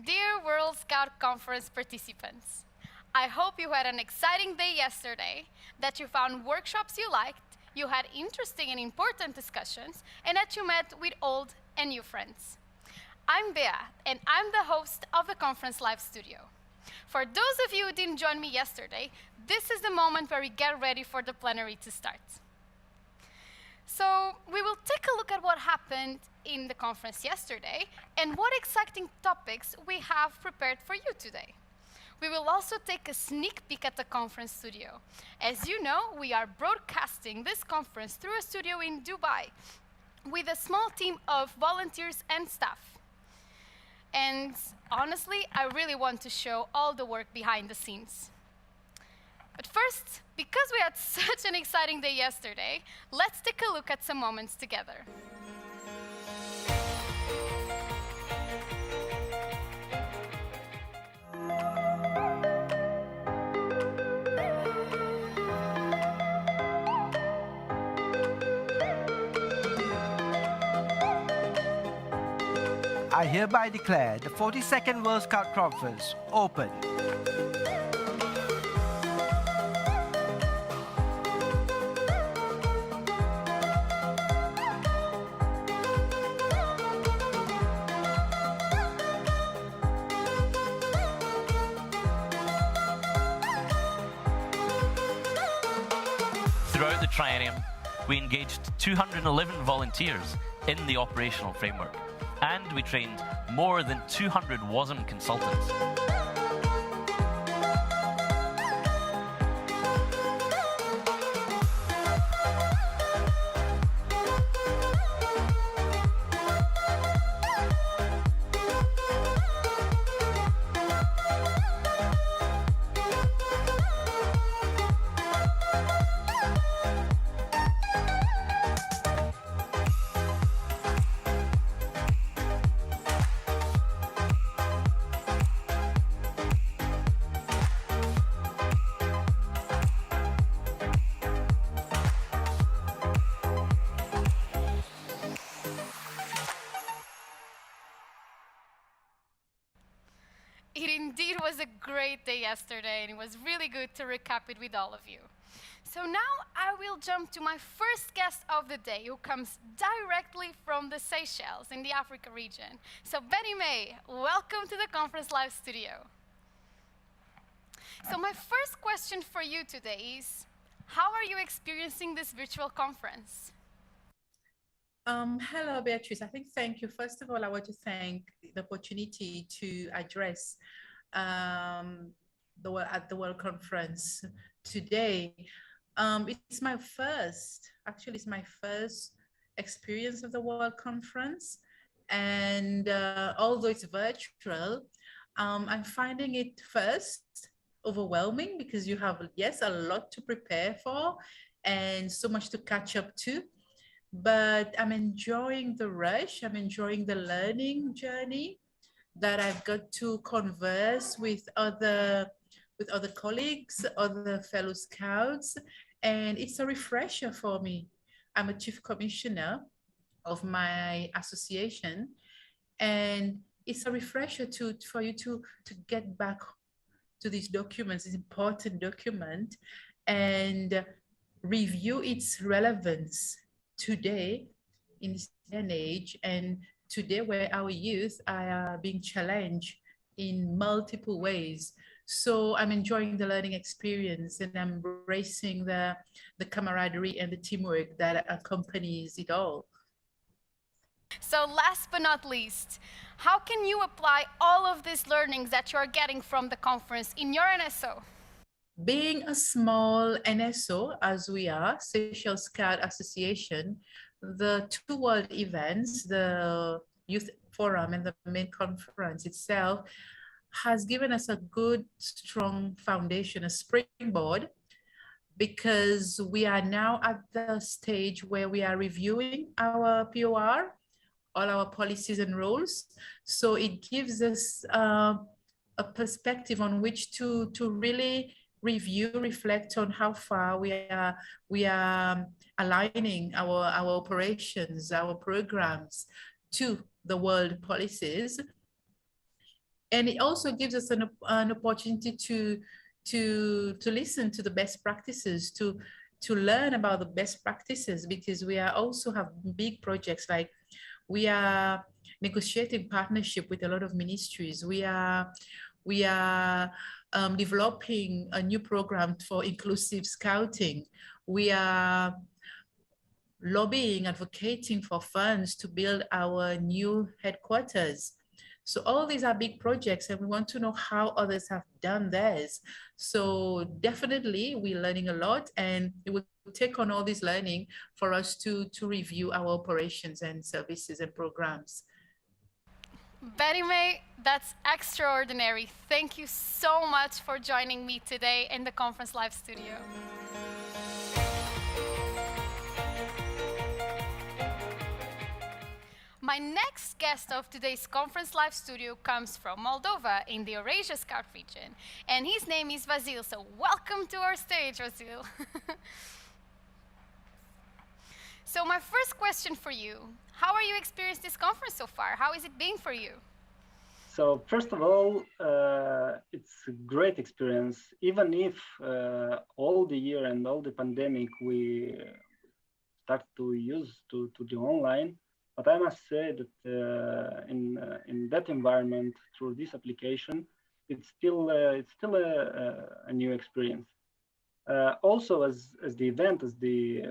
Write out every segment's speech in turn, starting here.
Dear World Scout Conference participants, I hope you had an exciting day yesterday, that you found workshops you liked, you had interesting and important discussions, and that you met with old and new friends. I'm Bea, and I'm the host of the Conference Live Studio. For those of you who didn't join me yesterday, this is the moment where we get ready for the plenary to start. So we will take a look at what happened in the conference yesterday and what exciting topics we have prepared for you today. We will also take a sneak peek at the conference studio. As you know, we are broadcasting this conference through a studio in Dubai with a small team of volunteers and staff. And honestly, I really want to show all the work behind the scenes. But first, because we had such an exciting day yesterday, let's take a look at some moments together. I hereby declare the 42nd World Scout Conference open. Throughout the triennium, we engaged 211 volunteers in the operational framework, and we trained more than 200 WOSM consultants. It indeed was a great day yesterday, and it was really good to recap it with all of you. So now I will jump to my first guest of the day, who comes directly from the Seychelles in the Africa region. So Benny May, welcome to the Conference Live Studio. So my first question for you today is, how are you experiencing this virtual conference? Hello, Beatrice. Thank you. First of all, I want to thank the opportunity to address at the World Conference today. It's my first experience of the World Conference. And although it's virtual, I'm finding it first overwhelming because you have, yes, a lot to prepare for and so much to catch up to. But I'm enjoying the rush. I'm enjoying the learning journey that I've got to converse with other colleagues, other fellow scouts, and it's a refresher for me. I'm a chief commissioner of my association, and it's a refresher for you to get back to these documents, this important document, and review its relevance today in this day and age, and today where our youth are being challenged in multiple ways. So I'm enjoying the learning experience and I'm embracing the camaraderie and the teamwork that accompanies it all. So last but not least, how can you apply all of these learnings that you're getting from the conference in your NSO? Being a small NSO, as we are, Seychelles Scout Association, the two world events, the Youth Forum and the main conference itself, has given us a good, strong foundation, a springboard, because we are now at the stage where we are reviewing our POR, all our policies and rules. So it gives us a perspective on which to really review, reflect on how far we are aligning our operations, our programs to the world policies. And it also gives us an opportunity to listen to the best practices, to learn about the best practices, because we are also have big projects, like we are negotiating partnership with a lot of ministries. We are developing a new program for inclusive scouting. We are lobbying, advocating for funds to build our new headquarters. So all these are big projects, and we want to know how others have done theirs. So definitely we're learning a lot, and it will take on all this learning for us to review our operations and services and programs. Betty May, that's extraordinary. Thank you so much for joining me today in the Conference Live studio. My next guest of today's Conference Live studio comes from Moldova in the Eurasia Scout region, and his name is Vasil. So welcome to our stage, Vasil. So my first question for you, how are you experiencing this conference so far? How is it been for you? So first of all, it's a great experience, even if all the year and all the pandemic we start to use to the online. But I must say that in that environment, through this application, it's still a new experience. Also, as the event, as the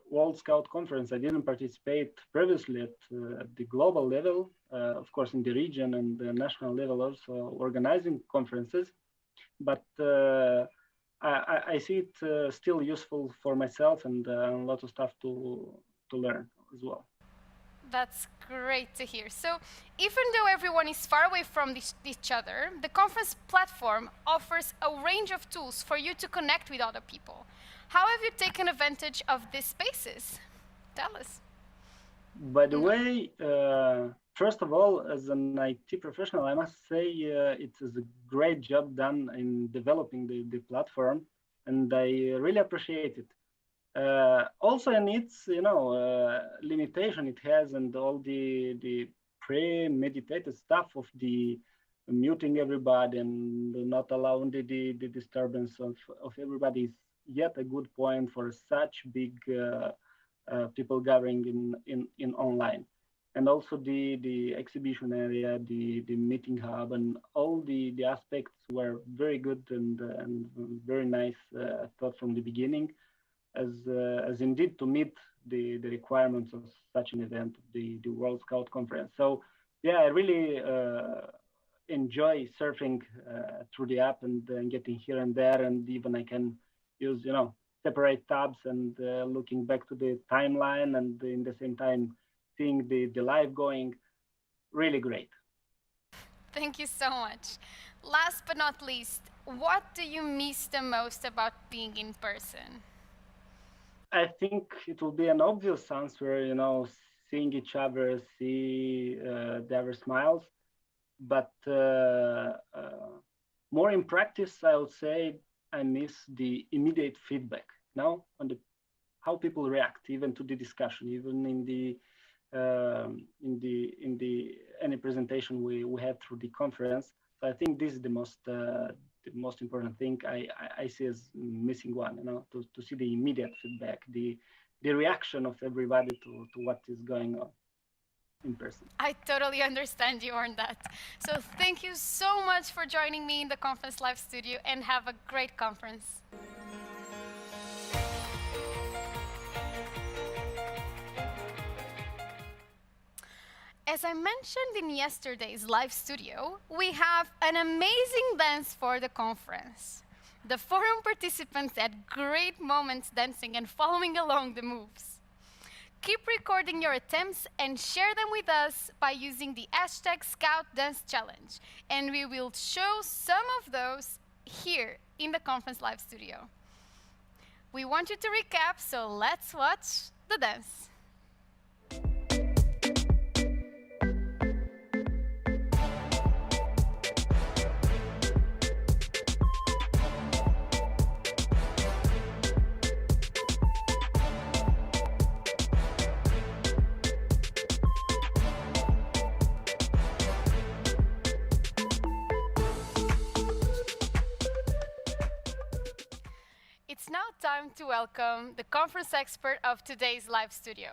World Scout Conference, I didn't participate previously at the global level, of course, in the region and the national level, also organizing conferences. But I see it still useful for myself, and a lot of stuff to learn as well. That's great to hear. So even though everyone is far away from each other, the conference platform offers a range of tools for you to connect with other people. How have you taken advantage of these spaces? Tell us. By the way, first of all, as an IT professional, I must say it is a great job done in developing the platform, and I really appreciate it. Also, in its limitation it has, and all the premeditated stuff of the muting everybody and not allowing the disturbance of everybody is yet a good point for such big people gathering in online. And also the exhibition area, the meeting hub, and all the aspects were very good and very nice thought from the beginning, as indeed to meet the requirements of such an event, the World Scout Conference. So yeah, I really enjoy surfing through the app and getting here and there, and even I can use separate tabs and looking back to the timeline, and in the same time seeing the live going. Really great. Thank you so much. Last but not least, what do you miss the most about being in person? I think it will be an obvious answer, seeing each other, see their smiles. But more in practice, I would say I miss the immediate feedback now on how people react, even to the discussion, even in the any presentation we had through the conference. So I think this is the most important thing I see as missing one, to see the immediate feedback, the reaction of everybody to what is going on in person. I totally understand you on that. So thank you so much for joining me in the Conference Live studio, and have a great conference. As I mentioned in yesterday's live studio, we have an amazing dance for the conference. The forum participants had great moments dancing and following along the moves. Keep recording your attempts and share them with us by using the hashtag #ScoutDanceChallenge, and we will show some of those here in the Conference Live studio. We want you to recap, so let's watch the dance. time to welcome the conference expert of today's live studio.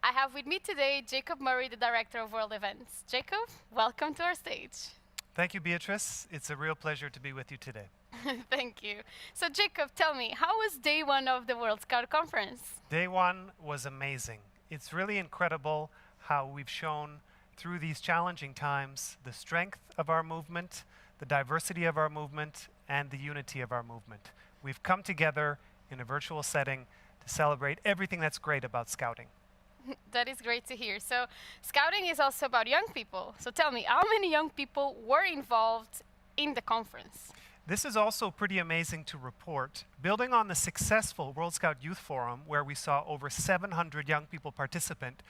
I have with me today Jacob Murray, the Director of World Events. Jacob, welcome to our stage. Thank you, Beatrice. It's a real pleasure to be with you today. Thank you. So Jacob, tell me, how was day one of the World Scout Conference? Day one was amazing. It's really incredible how we've shown through these challenging times the strength of our movement, the diversity of our movement, and the unity of our movement. We've come together in a virtual setting to celebrate everything that's great about Scouting. That is great to hear. So Scouting is also about young people. So tell me, how many young people were involved in the conference? This is also pretty amazing to report. Building on the successful World Scout Youth Forum, where we saw over 700 young people participate,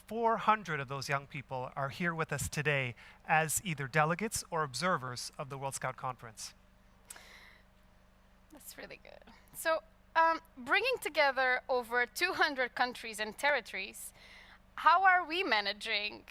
400 of those young people are here with us today as either delegates or observers of the World Scout Conference. That's really good. So bringing together over 200 countries and territories, how are we managing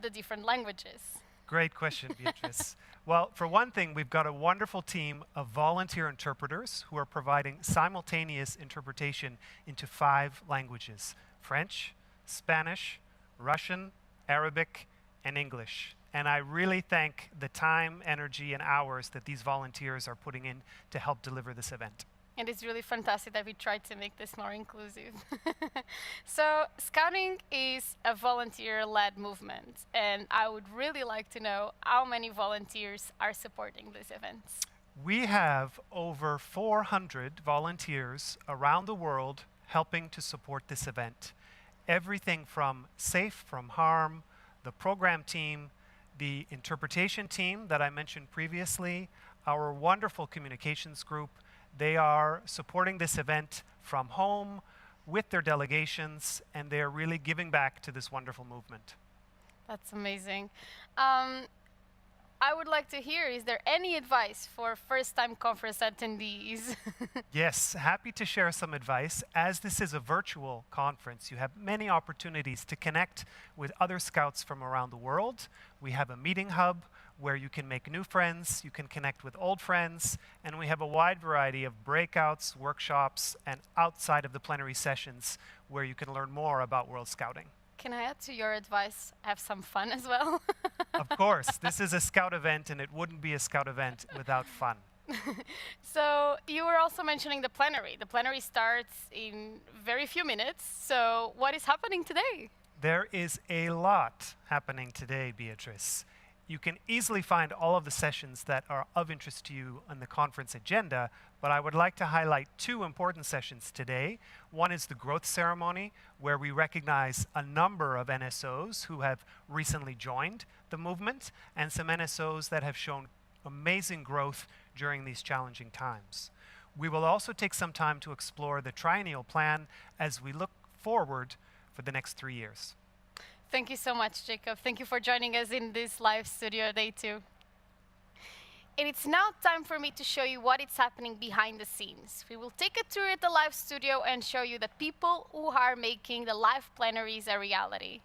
the different languages? Great question, Beatrice. Well, for one thing, we've got a wonderful team of volunteer interpreters who are providing simultaneous interpretation into 5 languages: French, Spanish, Russian, Arabic, and English. And I really thank the time, energy, and hours that these volunteers are putting in to help deliver this event. And it's really fantastic that we tried to make this more inclusive. So Scouting is a volunteer-led movement, and I would really like to know how many volunteers are supporting these events. We have over 400 volunteers around the world helping to support this event. Everything from Safe from Harm, the program team, the interpretation team that I mentioned previously, our wonderful communications group. They are supporting this event from home with their delegations, and they are really giving back to this wonderful movement. That's amazing. I would like to hear, is there any advice for first-time conference attendees? Yes, happy to share some advice. As this is a virtual conference, you have many opportunities to connect with other scouts from around the world. We have a meeting hub where you can make new friends, you can connect with old friends, and we have a wide variety of breakouts, workshops, and outside of the plenary sessions where you can learn more about World Scouting. Can I add to your advice, have some fun as well? Of course, this is a Scout event, and it wouldn't be a Scout event without fun. So you were also mentioning the plenary. The plenary starts in very few minutes. So what is happening today? There is a lot happening today, Beatrice. You can easily find all of the sessions that are of interest to you on the conference agenda, but I would like to highlight 2 important sessions today. One is the growth ceremony, where we recognize a number of NSOs who have recently joined the movement, and some NSOs that have shown amazing growth during these challenging times. We will also take some time to explore the Triennial Plan as we look forward for the next 3 years. Thank you so much, Jacob. Thank you for joining us in this live studio day 2. And it's now time for me to show you what is happening behind the scenes. We will take a tour at the live studio and show you the people who are making the live plenaries a reality.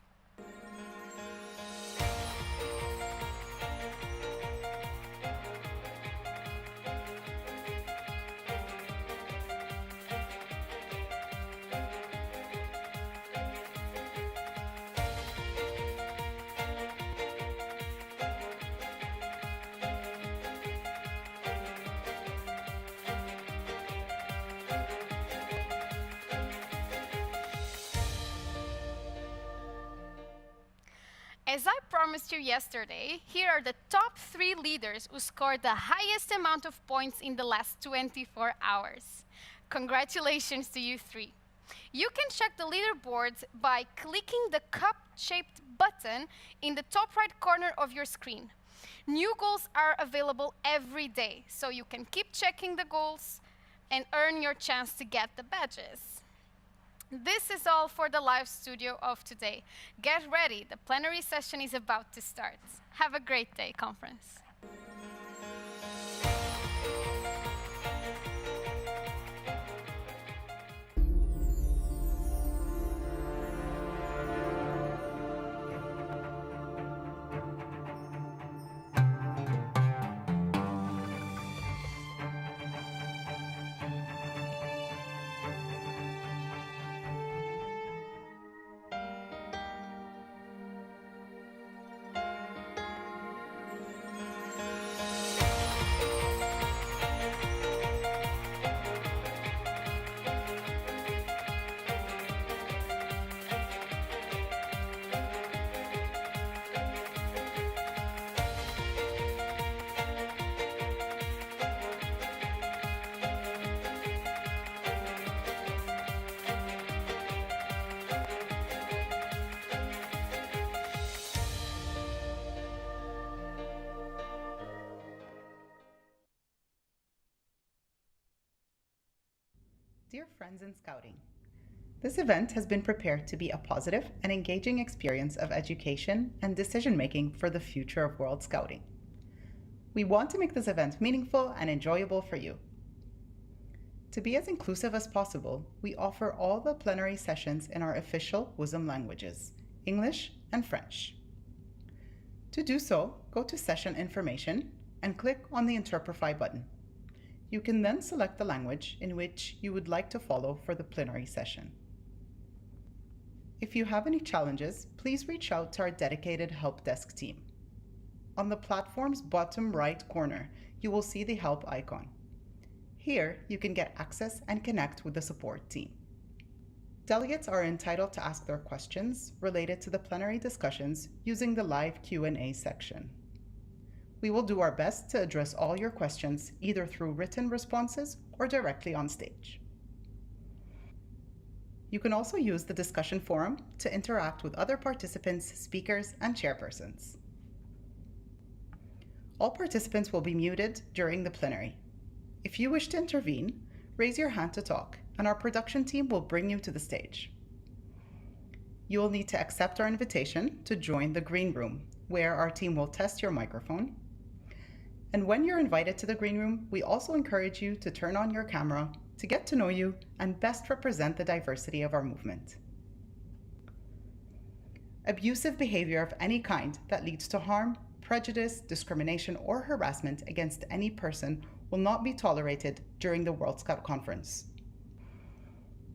As I promised you yesterday, here are the top 3 leaders who scored the highest amount of points in the last 24 hours. Congratulations to you 3. You can check the leaderboards by clicking the cup-shaped button in the top right corner of your screen. New goals are available every day, so you can keep checking the goals and earn your chance to get the badges. This is all for the live studio of today. Get ready, the plenary session is about to start. Have a great day, conference. Dear friends in Scouting, this event has been prepared to be a positive and engaging experience of education and decision-making for the future of World Scouting. We want to make this event meaningful and enjoyable for you. To be as inclusive as possible, we offer all the plenary sessions in our official WOSM languages, English and French. To do so, go to Session Information and click on the Interprefy button. You can then select the language in which you would like to follow for the plenary session. If you have any challenges, please reach out to our dedicated help desk team. On the platform's bottom right corner, you will see the help icon. Here, you can get access and connect with the support team. Delegates are entitled to ask their questions related to the plenary discussions using the live Q&A section. We will do our best to address all your questions either through written responses or directly on stage. You can also use the discussion forum to interact with other participants, speakers, and chairpersons. All participants will be muted during the plenary. If you wish to intervene, raise your hand to talk, and our production team will bring you to the stage. You will need to accept our invitation to join the green room, where our team will test your microphone. And when you're invited to the green room, we also encourage you to turn on your camera to get to know you and best represent the diversity of our movement. Abusive behavior of any kind that leads to harm, prejudice, discrimination, or harassment against any person will not be tolerated during the World Scout Conference.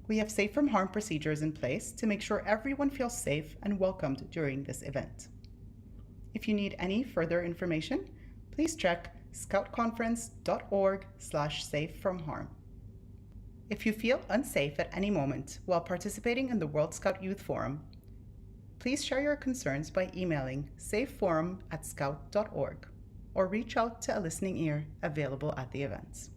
We have safe from harm procedures in place to make sure everyone feels safe and welcomed during this event. If you need any further information, please check scoutconference.org/safefromharm. If you feel unsafe at any moment while participating in the World Scout Youth Forum, please share your concerns by emailing safeforum@scout.org or reach out to a listening ear available at the events.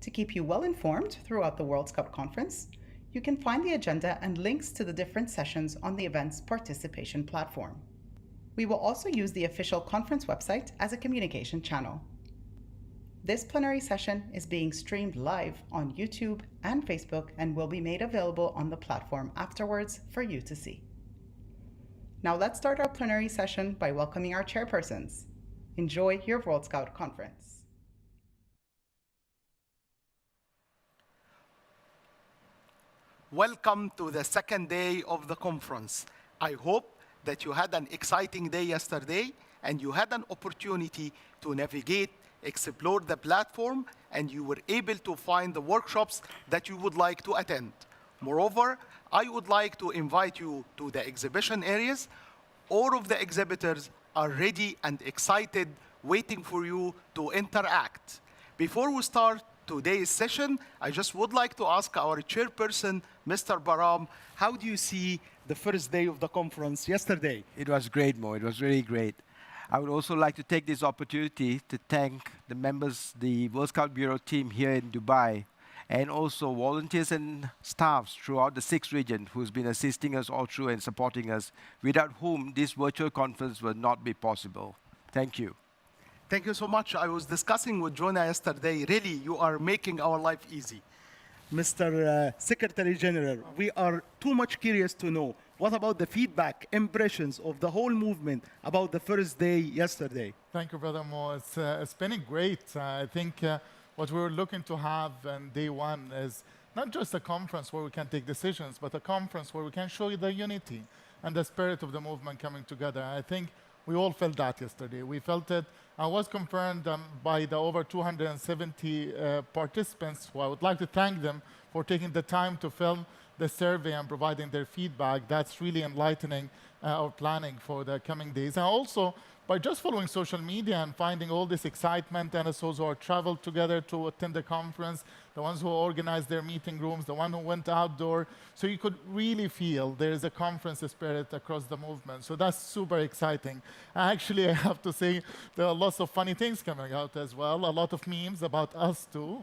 To keep you well informed throughout the World Scout Conference, you can find the agenda and links to the different sessions on the event's participation platform. We will also use the official conference website as a communication channel. This plenary session is being streamed live on YouTube and Facebook and will be made available on the platform afterwards for you to see. Now let's start our plenary session by welcoming our chairpersons. Enjoy your World Scout Conference. Welcome to the second day of the conference. I hope that you had an exciting day yesterday and you had an opportunity to navigate, explore the platform, and you were able to find the workshops that you would like to attend. Moreover, I would like to invite you to the exhibition areas. All of the exhibitors are ready and excited, waiting for you to interact. Before we start today's session, I just would like to ask our chairperson, Mr. Baram, how do you see the first day of the conference yesterday? It was great, Mo. It was really great. I would also like to take this opportunity to thank the members, the World Scout Bureau team here in Dubai, and also volunteers and staffs throughout the 6 regions who's been assisting us all through and supporting us, without whom this virtual conference would not be possible. Thank you. Thank you so much. I was discussing with Jonah yesterday. Really, you are making our life easy. Mr. Secretary General, we are too much curious to know, what about the feedback, impressions of the whole movement about the first day yesterday? Thank you, Brother Mo. It's been great. I think what we were looking to have on day one is not just a conference where we can take decisions, but a conference where we can show you the unity and the spirit of the movement coming together. I think we all felt that yesterday. We felt it. I was confirmed by the over 270 participants, who I would like to thank them for taking the time to film the survey and providing their feedback. That's really enlightening our planning for the coming days. And also, by just following social media and finding all this excitement, NSOs who are traveled together to attend the conference, the ones who organized their meeting rooms, the one who went outdoor. So you could really feel there is a conference spirit across the movement. So that's super exciting. Actually, I have to say, there are lots of funny things coming out as well, a lot of memes about us too.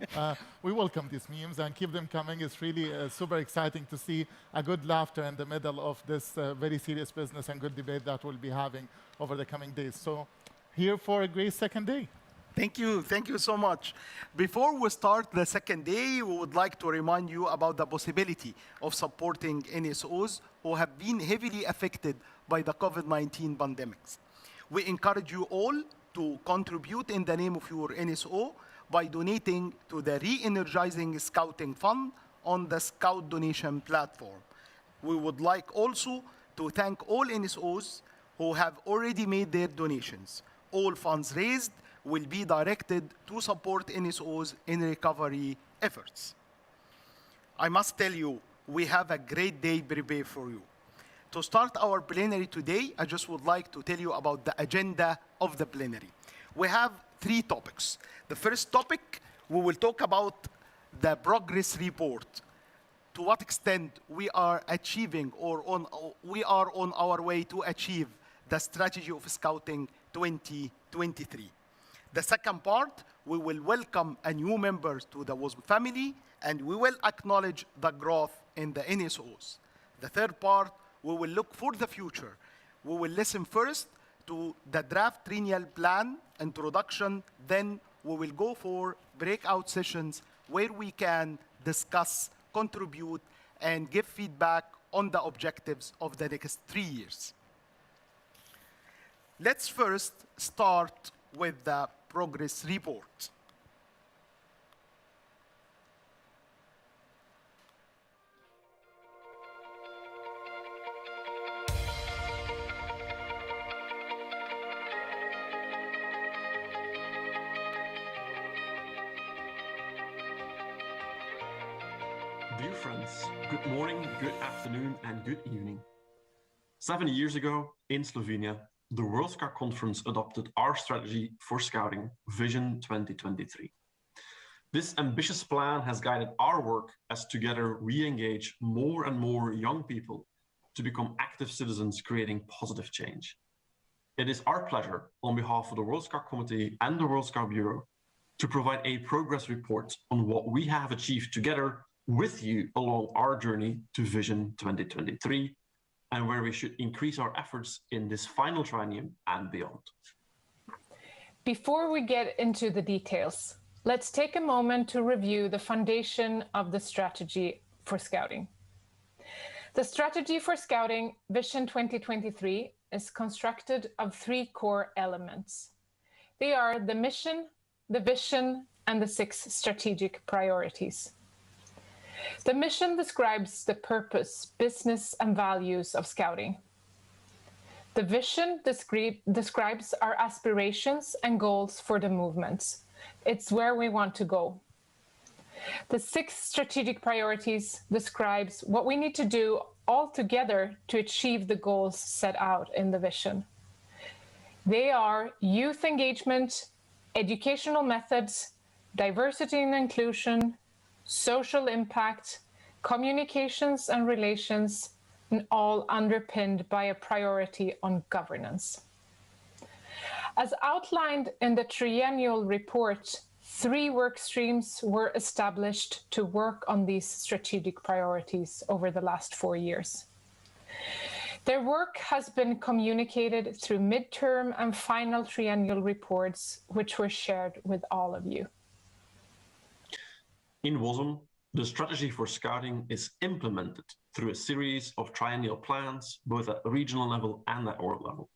We welcome these memes and keep them coming. It's really super exciting to see a good laughter in the middle of this very serious business and good debate that we'll be having over the coming days. So here for a great second day. Thank you so much. Before we start the second day, we would like to remind you about the possibility of supporting NSOs who have been heavily affected by the COVID-19 pandemics. We encourage you all to contribute in the name of your NSO by donating to the Re-Energizing Scouting Fund on the Scout donation platform. We would like also to thank all NSOs who have already made their donations. All funds raised will be directed to support NSOs in recovery efforts. I must tell you, we have a great day prepared for you. To start our plenary today, I just would like to tell you about the agenda of the plenary. We have 3 topics. The first topic, we will talk about the progress report. To what extent we are achieving we are on our way to achieve the strategy of Scouting 2023. The second part, we will welcome a new member to the WOSM family, and we will acknowledge the growth in the NSOs. The third part, we will look for the future. We will listen first to the draft Triennial Plan introduction, then we will go for breakout sessions where we can discuss, contribute, and give feedback on the objectives of the next 3 years. Let's first start with the progress report. Dear friends, good morning, good afternoon, and good evening. 7 years ago, in Slovenia, the World Scout Conference adopted our strategy for scouting, Vision 2023. This ambitious plan has guided our work as together we engage more and more young people to become active citizens creating positive change. It is our pleasure, on behalf of the World Scout Committee and the World Scout Bureau, to provide a progress report on what we have achieved together with you along our journey to Vision 2023, and where we should increase our efforts in this final triennium and beyond. Before we get into the details, let's take a moment to review the foundation of the strategy for scouting. The strategy for scouting, Vision 2023, is constructed of 3 core elements. They are the mission, the vision, and the 6 strategic priorities. The mission describes the purpose, business, and values of scouting. The vision describes our aspirations and goals for the movements. It's where we want to go. The 6 strategic priorities describes what we need to do all together to achieve the goals set out in the vision. They are youth engagement, educational methods, diversity and inclusion, social impact, communications and relations, and all underpinned by a priority on governance. As outlined in the triennial report, 3 work streams were established to work on these strategic priorities over the last 4 years. Their work has been communicated through midterm and final triennial reports, which were shared with all of you. In WOSM, the strategy for scouting is implemented through a series of triennial plans, both at regional level and at world level.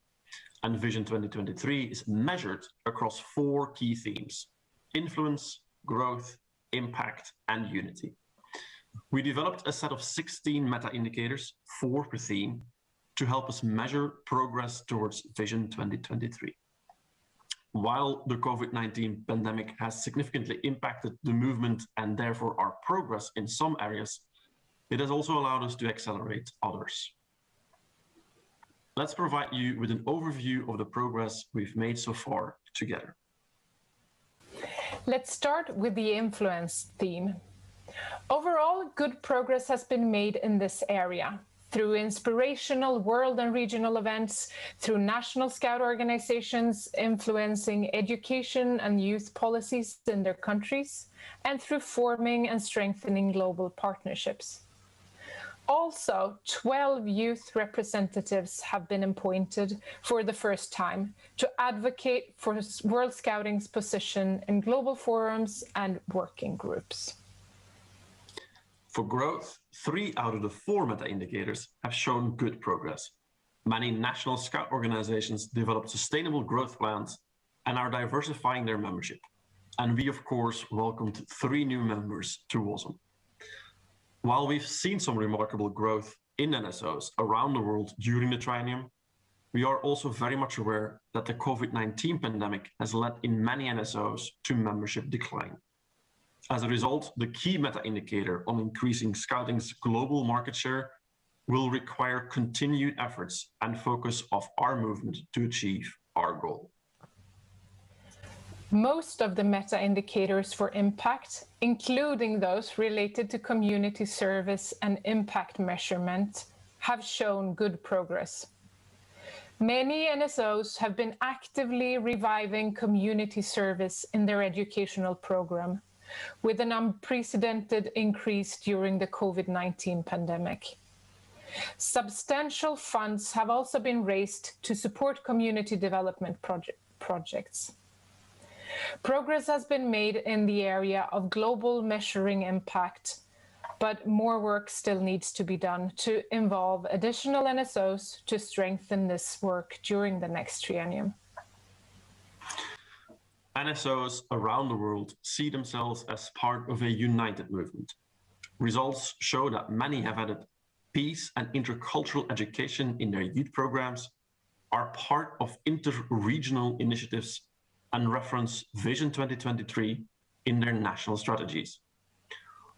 And Vision 2023 is measured across 4 key themes: influence, growth, impact, and unity. We developed a set of 16 meta-indicators, 4 per theme, to help us measure progress towards Vision 2023. While the COVID-19 pandemic has significantly impacted the movement and therefore our progress in some areas, it has also allowed us to accelerate others. Let's provide you with an overview of the progress we've made so far together. Let's start with the influence theme. Overall, good progress has been made in this area through inspirational world and regional events, through national scout organizations influencing education and youth policies in their countries, and through forming and strengthening global partnerships. Also, 12 youth representatives have been appointed for the first time to advocate for World Scouting's position in global forums and working groups. For growth, 3 out of the 4 meta indicators have shown good progress. Many national Scout organizations developed sustainable growth plans and are diversifying their membership. And we, of course, welcomed 3 new members to WOSM. While we've seen some remarkable growth in NSOs around the world during the triennium, we are also very much aware that the COVID-19 pandemic has led in many NSOs to membership decline. As a result, the key meta indicator on increasing Scouting's global market share will require continued efforts and focus of our movement to achieve our goal. Most of the meta indicators for impact, including those related to community service and impact measurement, have shown good progress. Many NSOs have been actively reviving community service in their educational program, with an unprecedented increase during the COVID-19 pandemic. Substantial funds have also been raised to support community development projects. Progress has been made in the area of global measuring impact, but more work still needs to be done to involve additional NSOs to strengthen this work during the next triennium. NSOs around the world see themselves as part of a united movement. Results show that many have added peace and intercultural education in their youth programs, are part of inter-regional initiatives, and reference Vision 2023 in their national strategies.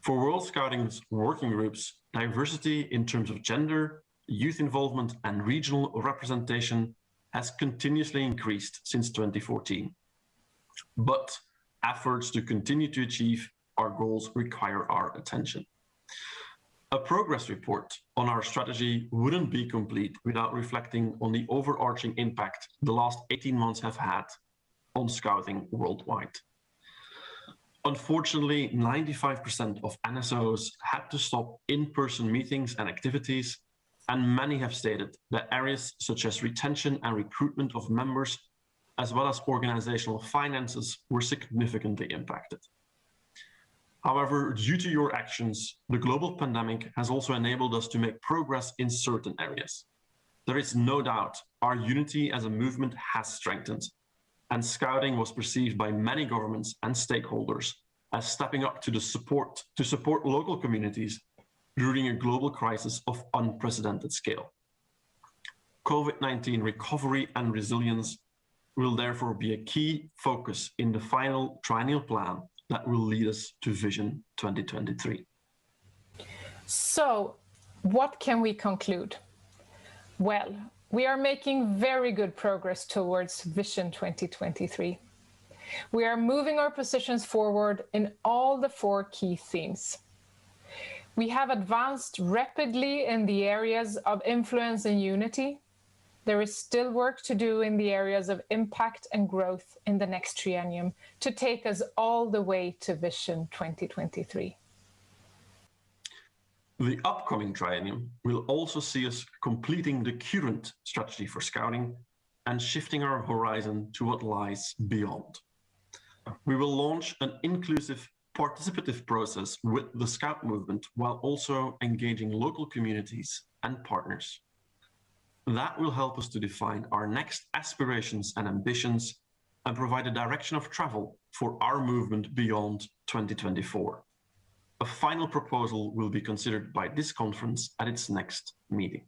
For World Scouting's working groups, diversity in terms of gender, youth involvement, and regional representation has continuously increased since 2014. But efforts to continue to achieve our goals require our attention. A progress report on our strategy wouldn't be complete without reflecting on the overarching impact the last 18 months have had on Scouting worldwide. Unfortunately, 95% of NSOs had to stop in-person meetings and activities, and many have stated that areas such as retention and recruitment of members, as well as organizational finances, were significantly impacted. However, due to your actions, the global pandemic has also enabled us to make progress in certain areas. There is no doubt our unity as a movement has strengthened, and Scouting was perceived by many governments and stakeholders as stepping up to support local communities during a global crisis of unprecedented scale. COVID-19 recovery and resilience will therefore be a key focus in the final triennial plan that will lead us to Vision 2023. So, what can we conclude? Well, we are making very good progress towards Vision 2023. We are moving our positions forward in all the 4 key themes. We have advanced rapidly in the areas of influence and unity. There is still work to do in the areas of impact and growth in the next triennium to take us all the way to Vision 2023. The upcoming triennium will also see us completing the current strategy for Scouting and shifting our horizon to what lies beyond. We will launch an inclusive, participative process with the Scout movement while also engaging local communities and partners. That will help us to define our next aspirations and ambitions and provide a direction of travel for our movement beyond 2024. A final proposal will be considered by this conference at its next meeting.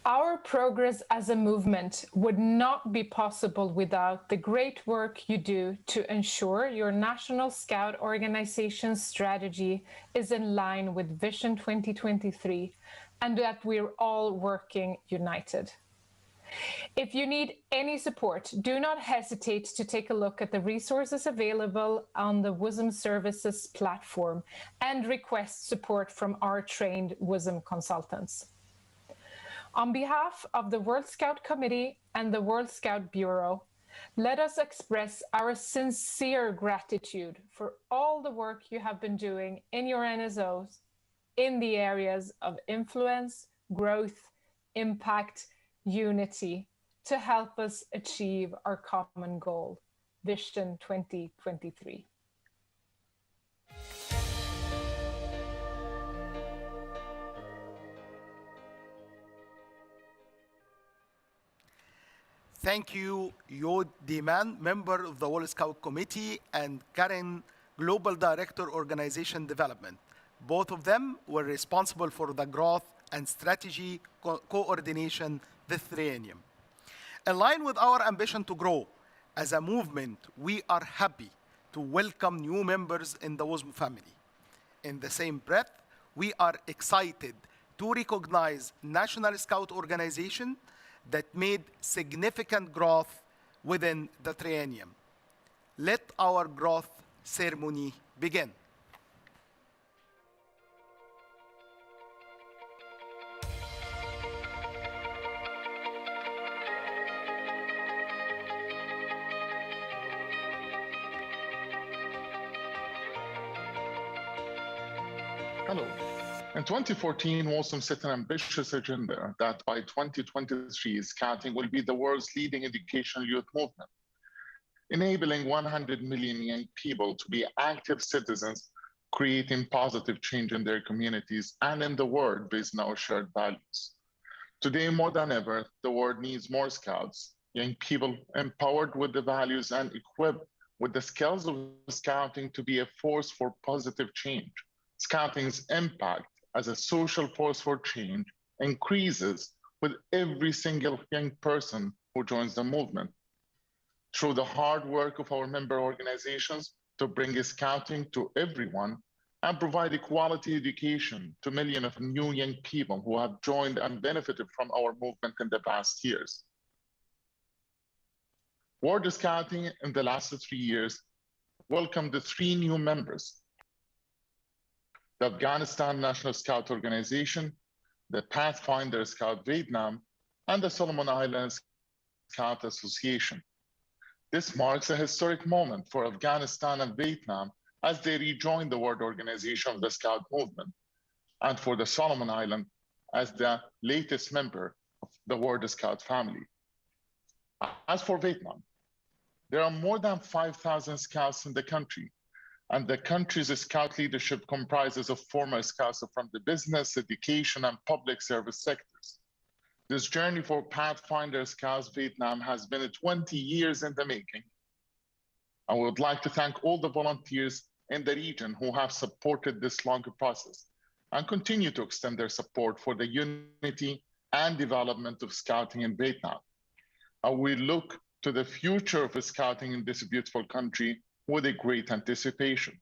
Our progress as a movement would not be possible without the great work you do to ensure your National Scout organization's strategy is in line with Vision 2023 and that we're all working united. If you need any support, do not hesitate to take a look at the resources available on the WOSM Services platform and request support from our trained WOSM consultants. On behalf of the World Scout Committee and the World Scout Bureau, let us express our sincere gratitude for all the work you have been doing in your NSOs, in the areas of influence, growth, impact, unity to help us achieve our common goal, Vision 2023. Thank you, Yod Diman, member of the World Scout Committee, and Karen, Global Director, Organization Development. Both of them were responsible for the growth and strategy coordination this triennium. In line with our ambition to grow as a movement, we are happy to welcome new members in the WOSM family. In the same breath, we are excited to recognize National Scout Organization that made significant growth within the triennium. Let our growth ceremony begin. Hello. In 2014, WOSM set an ambitious agenda that by 2023, Scouting will be the world's leading educational youth movement, enabling 100 million young people to be active citizens, creating positive change in their communities and in the world based on our shared values. Today, more than ever, the world needs more Scouts, young people empowered with the values and equipped with the skills of Scouting to be a force for positive change. Scouting's impact as a social force for change increases with every single young person who joins the movement. Through the hard work of our member organizations to bring Scouting to everyone and provide equality education to millions of new young people who have joined and benefited from our movement in the past years. World Scouting in the last 3 years welcomed the 3 new members: the Afghanistan National Scout Organization, the Pathfinder Scout Vietnam, and the Solomon Islands Scout Association. This marks a historic moment for Afghanistan and Vietnam as they rejoin the World Organization of the Scout Movement, and for the Solomon Islands as the latest member of the World Scout family. As for Vietnam, there are more than 5,000 Scouts in the country, and the country's Scout leadership comprises of former Scouts from the business, education, and public service sectors. This journey for Pathfinder Scouts Vietnam has been 20 years in the making. I would like to thank all the volunteers in the region who have supported this long process and continue to extend their support for the unity and development of Scouting in Vietnam. I will look to the future of Scouting in this beautiful country with a great anticipation.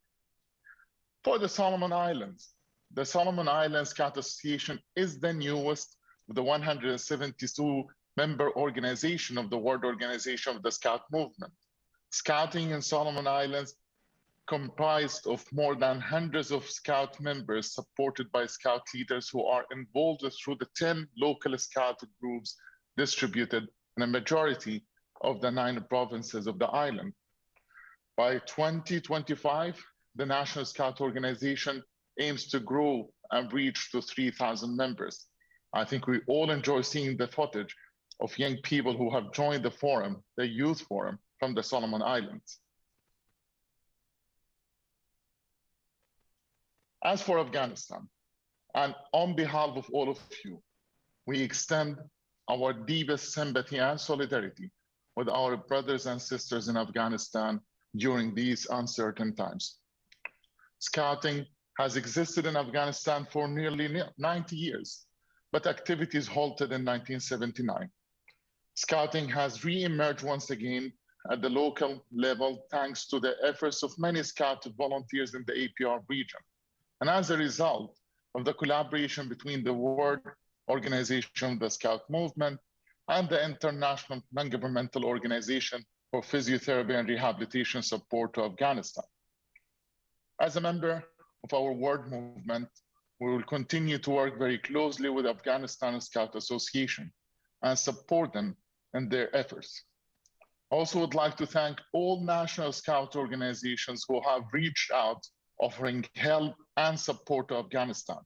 For the Solomon Islands, the Solomon Islands Scout Association is the newest of the 172 member organization of the World Organization of the Scout Movement. Scouting in Solomon Islands comprised of more than hundreds of Scout members supported by Scout leaders who are involved through the 10 local Scout groups distributed in a majority of the 9 provinces of the island. By 2025, the National Scout Organization aims to grow and reach to 3,000 members. I think we all enjoy seeing the footage of young people who have joined the forum, the youth forum from the Solomon Islands. As for Afghanistan, and on behalf of all of you, we extend our deepest sympathy and solidarity with our brothers and sisters in Afghanistan during these uncertain times. Scouting has existed in Afghanistan for nearly 90 years, but activities halted in 1979. Scouting has re-emerged once again at the local level thanks to the efforts of many Scout volunteers in the APR region. And as a result of the collaboration between the World Organization of the Scout Movement and the International Non-Governmental Organization for Physiotherapy and Rehabilitation Support to Afghanistan. As a member of our world movement, we will continue to work very closely with Afghanistan Scout Association and support them in their efforts. I also would like to thank all national Scout organizations who have reached out offering help and support to Afghanistan.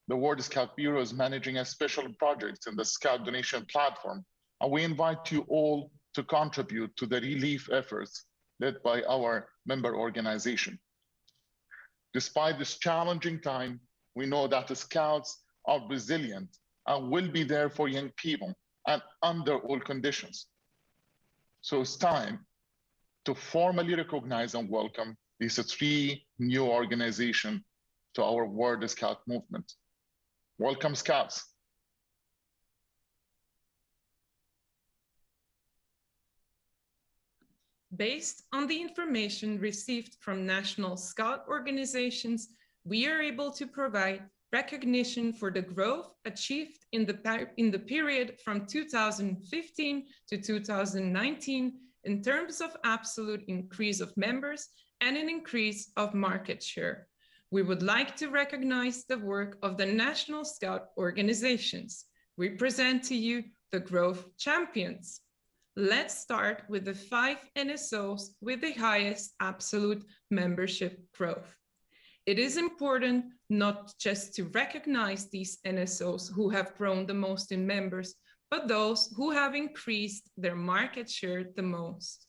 The World Scout Bureau is managing a special project in the Scout donation platform, and we invite you all to contribute to the relief efforts led by our member organization. Despite this challenging time, we know that the Scouts are resilient and will be there for young people and under all conditions. So it's time to formally recognize and welcome these 3 new organizations to our World Scout movement. Welcome, Scouts. Based on the information received from national Scout organizations, we are able to provide recognition for the growth achieved in the period from 2015 to 2019 in terms of absolute increase of members and an increase of market share. We would like to recognize the work of the National Scout organizations. We present to you the growth champions. Let's start with the 5 NSOs with the highest absolute membership growth. It is important not just to recognize these NSOs who have grown the most in members, but those who have increased their market share the most.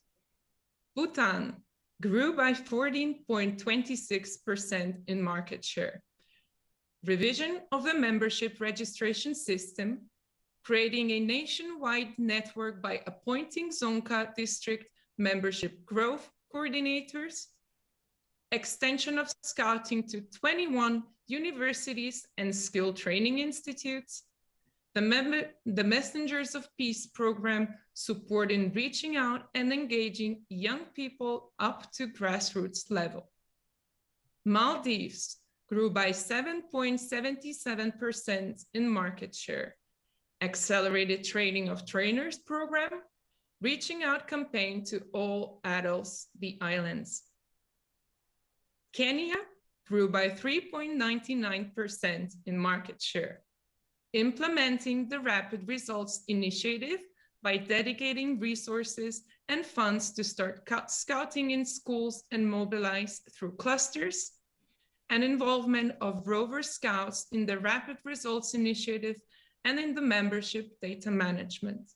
Bhutan grew by 14.26% in market share. Revision of the membership registration system, creating a nationwide network by appointing Zonka district membership growth coordinators, extension of scouting to 21 universities and skill training institutes, the Messengers of Peace program supporting reaching out and engaging young people up to grassroots level. Maldives grew by 7.77% in market share. Accelerated training of trainers program, reaching out campaign to all adults, the islands. Kenya grew by 3.99% in market share, implementing the Rapid Results Initiative by dedicating resources and funds to start scouting in schools and mobilize through clusters, and involvement of Rover Scouts in the Rapid Results Initiative and in the membership data management.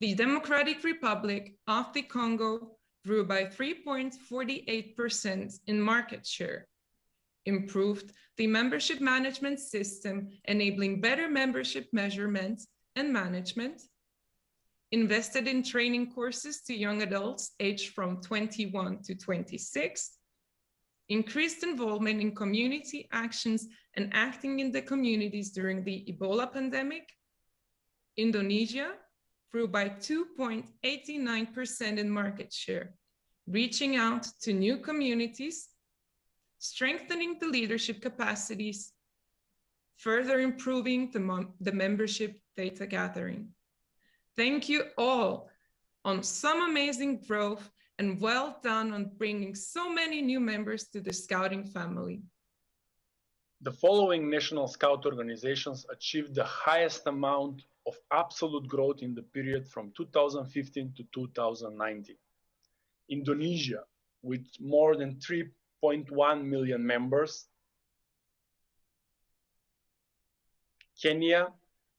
The Democratic Republic of the Congo grew by 3.48% in market share, improved the membership management system, enabling better membership measurement and management, invested in training courses to young adults aged from 21 to 26, increased involvement in community actions and acting in the communities during the Ebola pandemic. Indonesia grew by 2.89% in market share, reaching out to new communities, strengthening the leadership capacities, further improving the membership data gathering. Thank you all on some amazing growth and well done on bringing so many new members to the Scouting family. The following National Scout organizations achieved the highest amount of absolute growth in the period from 2015 to 2019. Indonesia, with more than 3.1 million members. Kenya,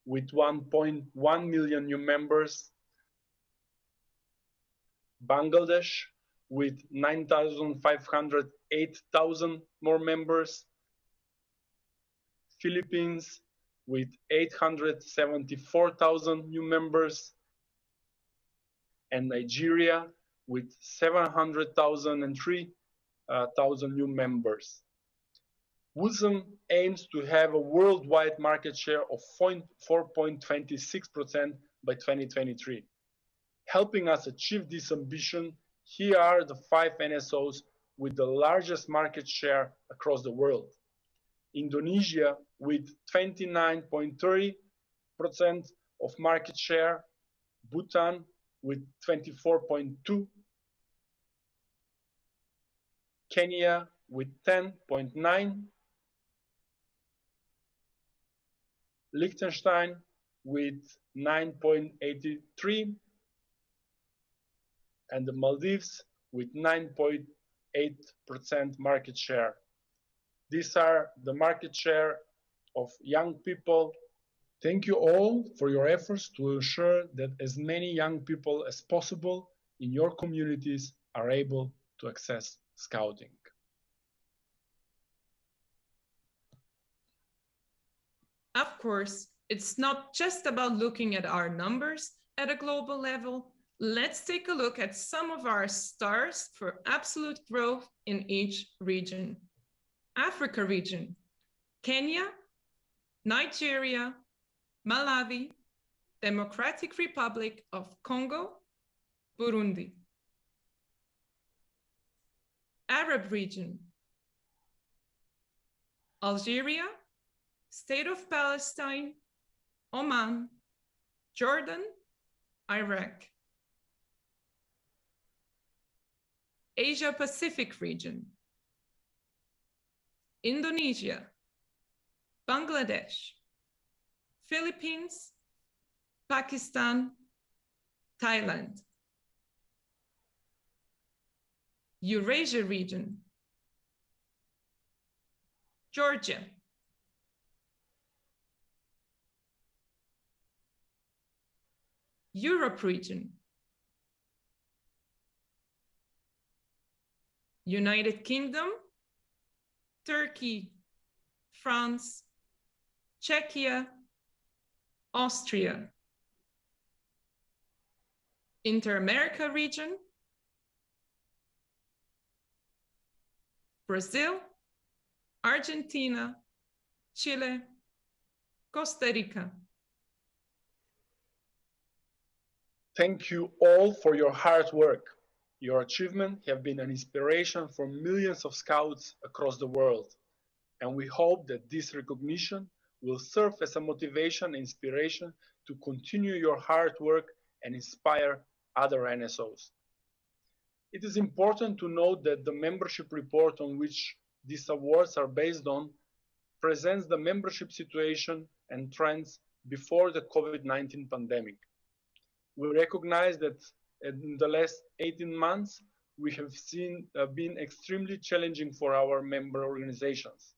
with 1.1 million new members. Bangladesh, with 9,508,000 more members. Philippines, with 874,000 new members. And Nigeria, with 703,000 new members. WOSM aims to have a worldwide market share of 4.26% by 2023. Helping us achieve this ambition, here are the 5 NSOs with the largest market share across the world. Indonesia with 29.30% of market share, Bhutan with 24.2%, Kenya with 10.9%, Liechtenstein with 9.83%, and the Maldives with 9.8% market share. These are the market share of young people. Thank you all for your efforts to ensure that as many young people as possible in your communities are able to access Scouting. Of course, it's not just about looking at our numbers at a global level. Let's take a look at some of our stars for absolute growth in each region. Africa region, Kenya, Nigeria, Malawi, Democratic Republic of Congo, Burundi. Arab region, Algeria, State of Palestine, Oman, Jordan, Iraq. Asia Pacific region, Indonesia, Bangladesh, Philippines, Pakistan, Thailand. Eurasia region, Georgia, Europe region, United Kingdom, Turkey, France, Czechia, Austria. Inter-America region, Brazil, Argentina, Chile, Costa Rica. Thank you all for your hard work. Your achievements have been an inspiration for millions of scouts across the world, and we hope that this recognition will serve as a motivation and inspiration to continue your hard work and inspire other NSOs. It is important to note that the membership report on which these awards are based on presents the membership situation and trends before the COVID-19 pandemic. We recognize that in the last 18 months, we have been extremely challenging for our member organizations,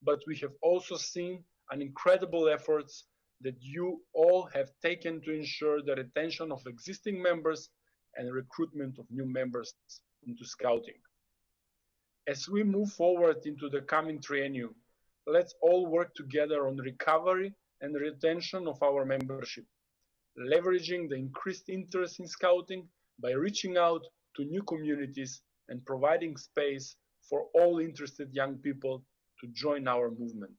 but we have also seen an incredible efforts that you all have taken to ensure the retention of existing members and recruitment of new members into Scouting. As we move forward into the coming triennium, let's all work together on recovery and retention of our membership, leveraging the increased interest in Scouting by reaching out to new communities and providing space for all interested young people to join our movement.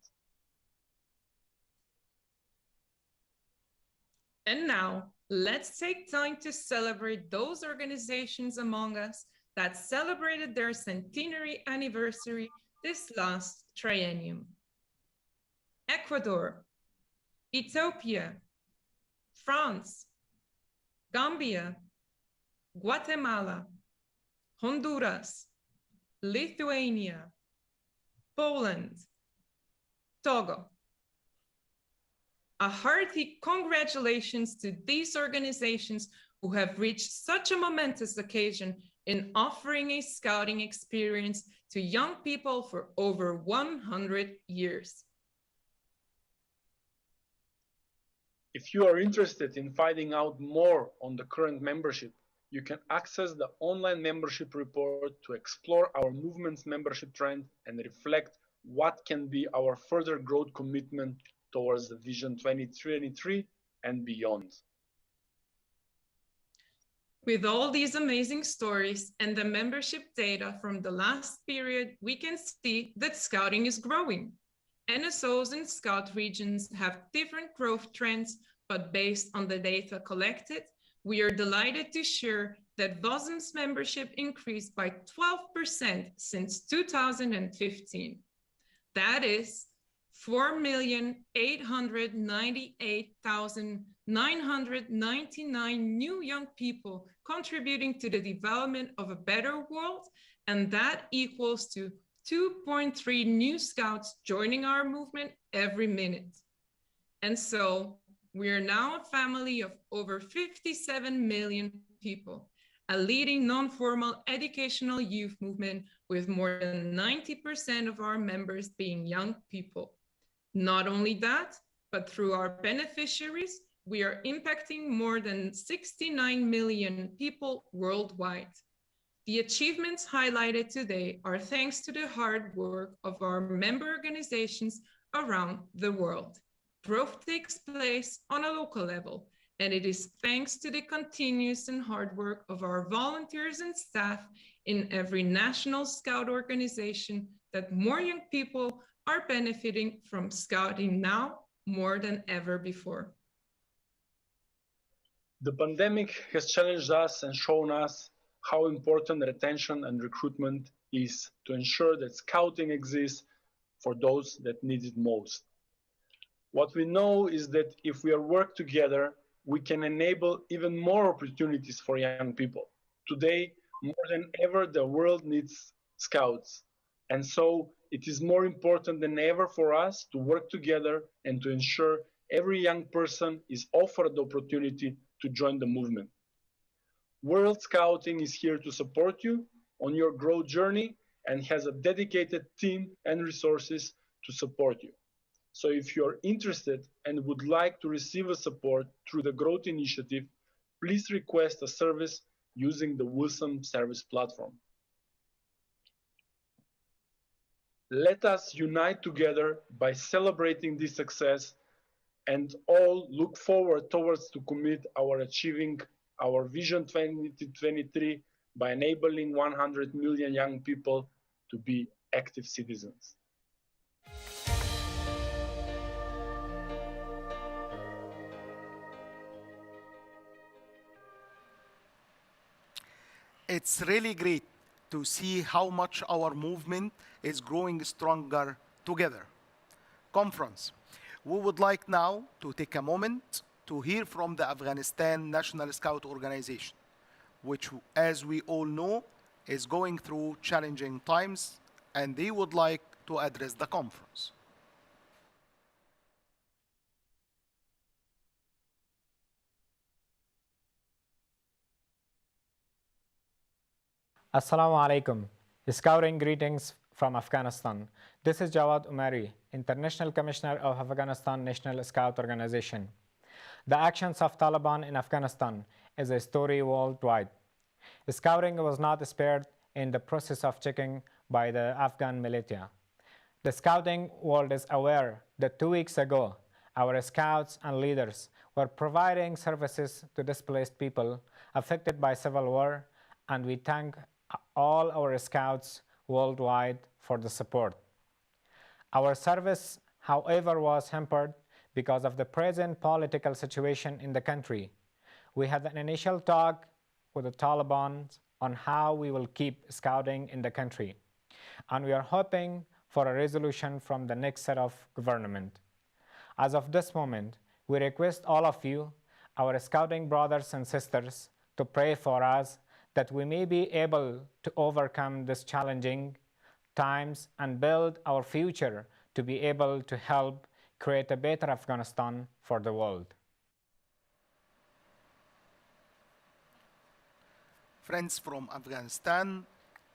And now, let's take time to celebrate those organizations among us that celebrated their centenary anniversary this last triennium. Ecuador, Ethiopia, France, Gambia, Guatemala, Honduras, Lithuania, Poland, Togo. A hearty congratulations to these organizations who have reached such a momentous occasion in offering a Scouting experience to young people for over 100 years. If you are interested in finding out more on the current membership, you can access the online membership report to explore our movement's membership trend and reflect what can be our further growth commitment towards the Vision 2023 and beyond. With all these amazing stories and the membership data from the last period, we can see that Scouting is growing. NSOs in Scout regions have different growth trends, but based on the data collected, we are delighted to share that WOSM's membership increased by 12% since 2015. That is 4,898,999 new young people contributing to the development of a better world, and that equals to 2.3 new Scouts joining our movement every minute. And so we are now a family of over 57 million people, a leading non-formal educational youth movement with more than 90% of our members being young people. Not only that, but through our beneficiaries, we are impacting more than 69 million people worldwide. The achievements highlighted today are thanks to the hard work of our member organizations around the world. Growth takes place on a local level, and it is thanks to the continuous and hard work of our volunteers and staff in every national Scout organization that more young people are benefiting from Scouting now more than ever before. The pandemic has challenged us and shown us how important retention and recruitment is to ensure that Scouting exists for those that need it most. What we know is that if we work together, we can enable even more opportunities for young people. Today, more than ever, the world needs Scouts. And so it is more important than ever for us to work together and to ensure every young person is offered the opportunity to join the movement. World Scouting is here to support you on your growth journey and has a dedicated team and resources to support you. So if you're interested and would like to receive a support through the growth initiative, please request a service using the WOSM service platform. Let us unite together by celebrating this success and all look forward towards to commit our achieving our Vision 2023 by enabling 100 million young people to be active citizens. It's really great to see how much our movement is growing stronger together. Conference, we would like now to take a moment to hear from the Afghanistan National Scout Organization, which, as we all know, is going through challenging times, and they would like to address the conference. Assalamu alaikum. Scouting greetings from Afghanistan. This is Jawad Umari, International Commissioner of Afghanistan National Scout Organization. The actions of Taliban in Afghanistan is a story worldwide. Scouting was not spared in the process of checking by the Afghan militia. The scouting world is aware that 2 weeks ago, our scouts and leaders were providing services to displaced people affected by civil war, and we thank all our scouts worldwide for the support. Our service, however, was hampered because of the present political situation in the country. We had an initial talk with the Taliban on how we will keep scouting in the country, and we are hoping for a resolution from the next set of government. As of this moment, we request all of you, our scouting brothers and sisters, to pray for us that we may be able to overcome these challenging times and build our future to be able to help create a better Afghanistan for the world. Friends from Afghanistan,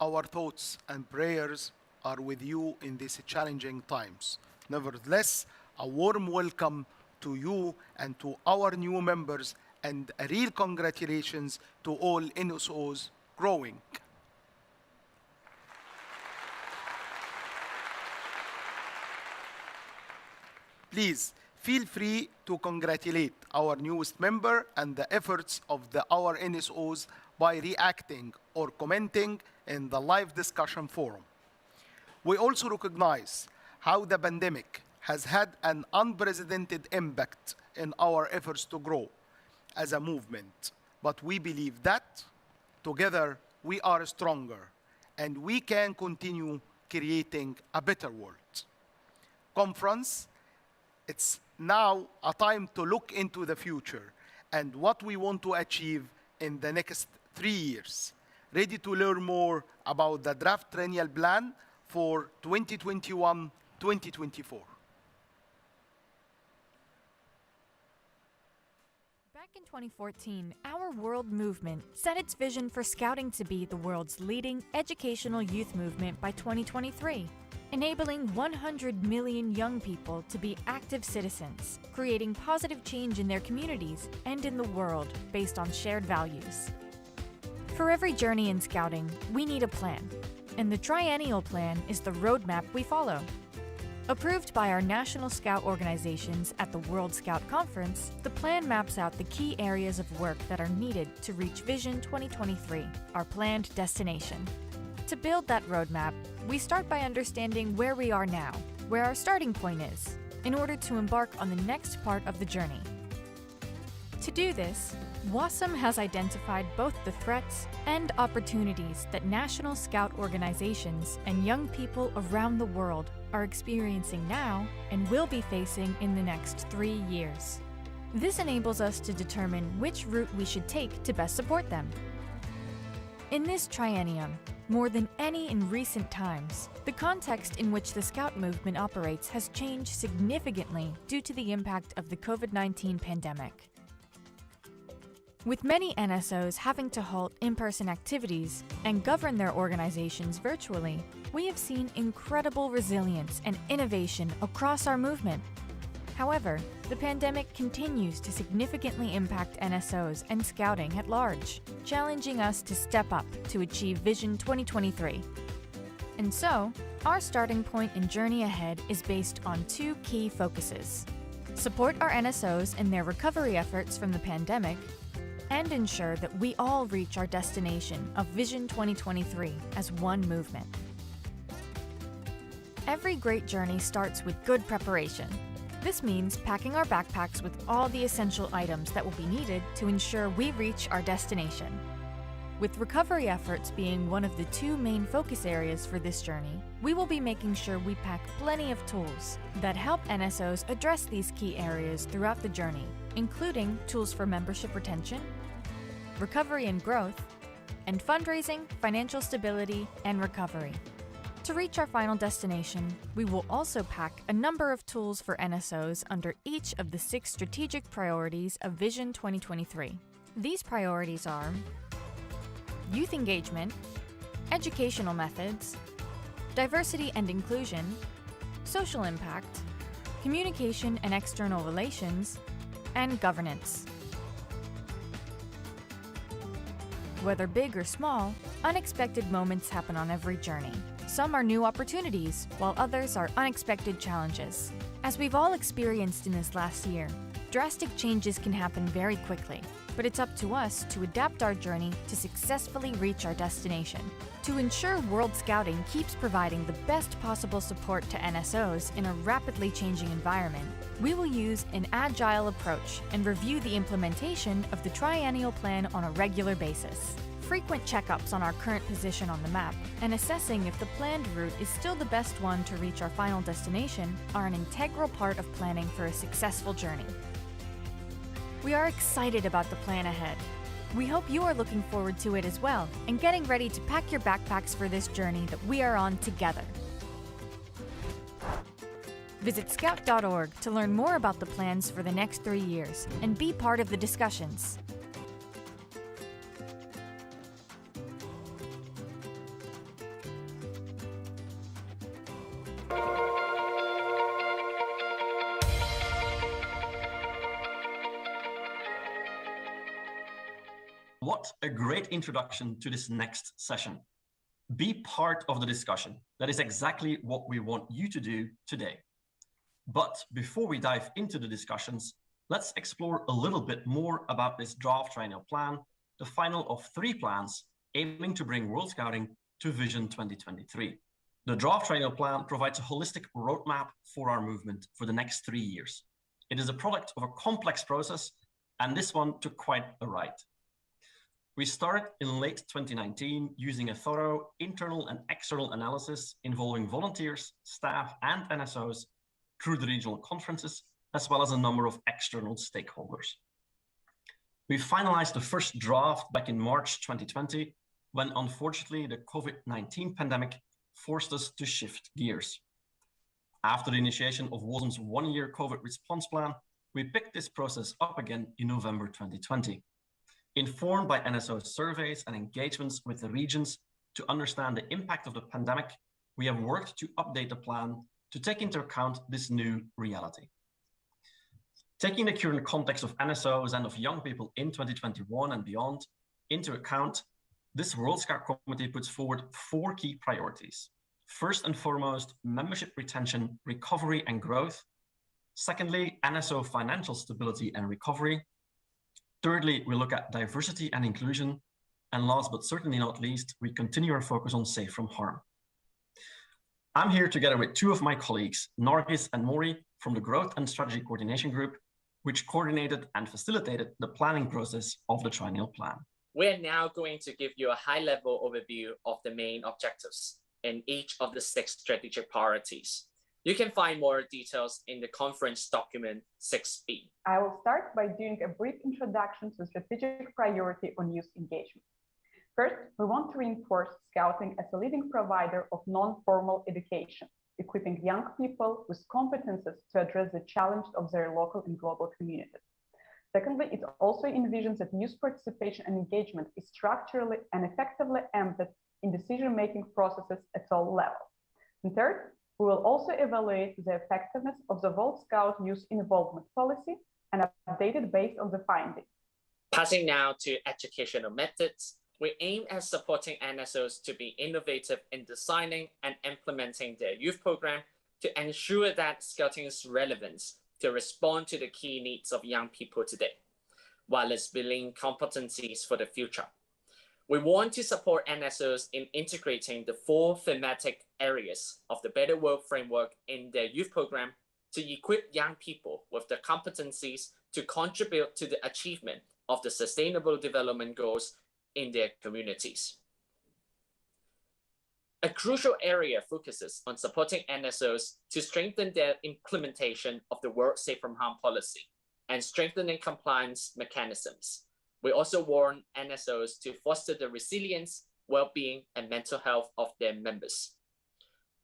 our thoughts and prayers are with you in these challenging times. Nevertheless, a warm welcome to you and to our new members, and a real congratulations to all NSOs growing. Please feel free to congratulate our newest member and the efforts of our NSOs by reacting or commenting in the live discussion forum. We also recognize how the pandemic has had an unprecedented impact in our efforts to grow as a movement. But we believe that together we are stronger and we can continue creating a better world. Conference, it's now a time to look into the future and what we want to achieve in the next 3 years. Ready to learn more about the draft triennial plan for 2021-2024. in 2014, our world movement set its vision for Scouting to be the world's leading educational youth movement by 2023, enabling 100 million young people to be active citizens, creating positive change in their communities and in the world based on shared values. For every journey in Scouting, we need a plan, and the Triennial Plan is the roadmap we follow. Approved by our national Scout organizations at the World Scout Conference, the plan maps out the key areas of work that are needed to reach Vision 2023, our planned destination. To build that roadmap, we start by understanding where we are now, where our starting point is, in order to embark on the next part of the journey. To do this, WOSM has identified both the threats and opportunities that national Scout organizations and young people around the world are experiencing now and will be facing in the next 3 years. This enables us to determine which route we should take to best support them. In this triennium, more than any in recent times, the context in which the Scout movement operates has changed significantly due to the impact of the COVID-19 pandemic. With many NSOs having to halt in-person activities and govern their organizations virtually, we have seen incredible resilience and innovation across our movement. However, the pandemic continues to significantly impact NSOs and Scouting at large, challenging us to step up to achieve Vision 2023. And so, our starting point and journey ahead is based on 2 key focuses: support our NSOs in their recovery efforts from the pandemic, and ensure that we all reach our destination of Vision 2023 as one movement. Every great journey starts with good preparation. This means packing our backpacks with all the essential items that will be needed to ensure we reach our destination. With recovery efforts being one of the 2 main focus areas for this journey, we will be making sure we pack plenty of tools that help NSOs address these key areas throughout the journey, including tools for membership retention, recovery and growth, and fundraising, financial stability, and recovery. To reach our final destination, we will also pack a number of tools for NSOs under each of the 6 strategic priorities of Vision 2023. These priorities are youth engagement, educational methods, diversity and inclusion, social impact, communication and external relations, and governance. Whether big or small, unexpected moments happen on every journey. Some are new opportunities, while others are unexpected challenges. As we've all experienced in this last year, drastic changes can happen very quickly, but it's up to us to adapt our journey to successfully reach our destination. To ensure World Scouting keeps providing the best possible support to NSOs in a rapidly changing environment, we will use an agile approach and review the implementation of the Triennial Plan on a regular basis. Frequent checkups on our current position on the map and assessing if the planned route is still the best one to reach our final destination are an integral part of planning for a successful journey. We are excited about the plan ahead. We hope you are looking forward to it as well and getting ready to pack your backpacks for this journey that we are on together. Visit scout.org to learn more about the plans for the next 3 years and be part of the discussions. What a great introduction to this next session. Be part of the discussion. That is exactly what we want you to do today. But before we dive into the discussions, let's explore a little bit more about this draft triennial plan, the final of 3 plans aiming to bring World Scouting to Vision 2023. The draft triennial plan provides a holistic roadmap for our movement for the next 3 years. It is a product of a complex process, and this one took quite a ride. We started in late 2019 using a thorough internal and external analysis involving volunteers, staff, and NSOs through the regional conferences, as well as a number of external stakeholders. We finalized the first draft back in March 2020, when unfortunately the COVID-19 pandemic forced us to shift gears. After the initiation of WOSM's 1-year COVID response plan, we picked this process up again in November 2020. Informed by NSO surveys and engagements with the regions to understand the impact of the pandemic, we have worked to update the plan to take into account this new reality. Taking the current context of NSOs and of young people in 2021 and beyond into account, this World Scout Committee puts forward 4 key priorities. First and foremost, membership retention, recovery and growth. Secondly, NSO financial stability and recovery. Thirdly, we look at diversity and inclusion. And last but certainly not least, we continue our focus on safe from harm. I'm here together with 2 of my colleagues, Nargis and Mori, from the Growth and Strategy Coordination Group, which coordinated and facilitated the planning process of the Triennial Plan. We're now going to give you a high-level overview of the main objectives in each of the 6 strategic priorities. You can find more details in the conference document 6B. I will start by doing a brief introduction to the strategic priority on youth engagement. First, we want to reinforce Scouting as a leading provider of non-formal education, equipping young people with competences to address the challenge of their local and global communities. Secondly, it also envisions that youth participation and engagement is structurally and effectively embedded in decision-making processes at all levels. And third, we will also evaluate the effectiveness of the World Scout Youth Involvement Policy and update it based on the findings. Passing now to educational methods, we aim at supporting NSOs to be innovative in designing and implementing their youth program to ensure that Scouting is relevant to respond to the key needs of young people today, while it's building competencies for the future. We want to support NSOs in integrating the 4 thematic areas of the Better World framework in their youth program to equip young people with the competencies to contribute to the achievement of the Sustainable Development Goals in their communities. A crucial area focuses on supporting NSOs to strengthen their implementation of the World Safe from Harm policy and strengthening compliance mechanisms. We also warn NSOs to foster the resilience, well-being, and mental health of their members.